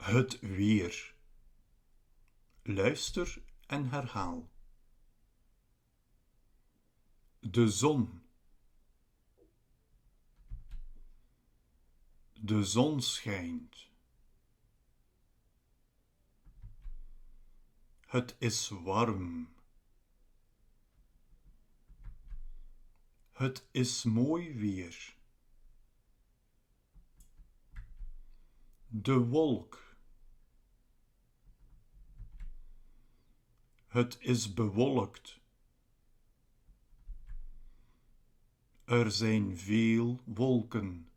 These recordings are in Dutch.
Het weer. Luister en herhaal. De zon. De zon schijnt. Het is warm. Het is mooi weer. De wolk. Het is bewolkt. Er zijn veel wolken.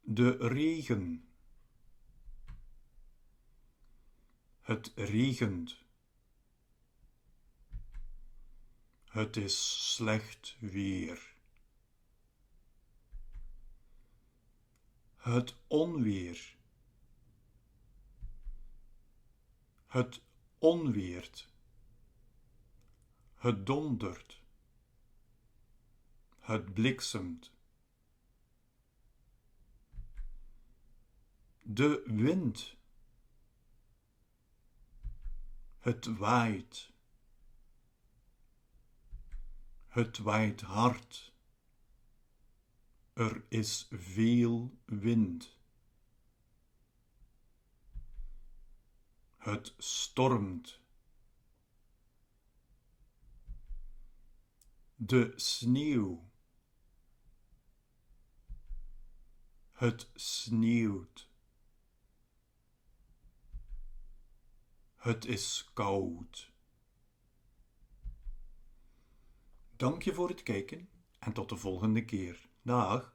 De regen. Het regent. Het is slecht weer. Het onweer. Het onweert. Het dondert. Het bliksemt. De wind. Het waait. Het waait hard. Er is veel wind. Het stormt. De sneeuw. Het sneeuwt. Het is koud. Dank je voor het kijken en tot de volgende keer. Dag.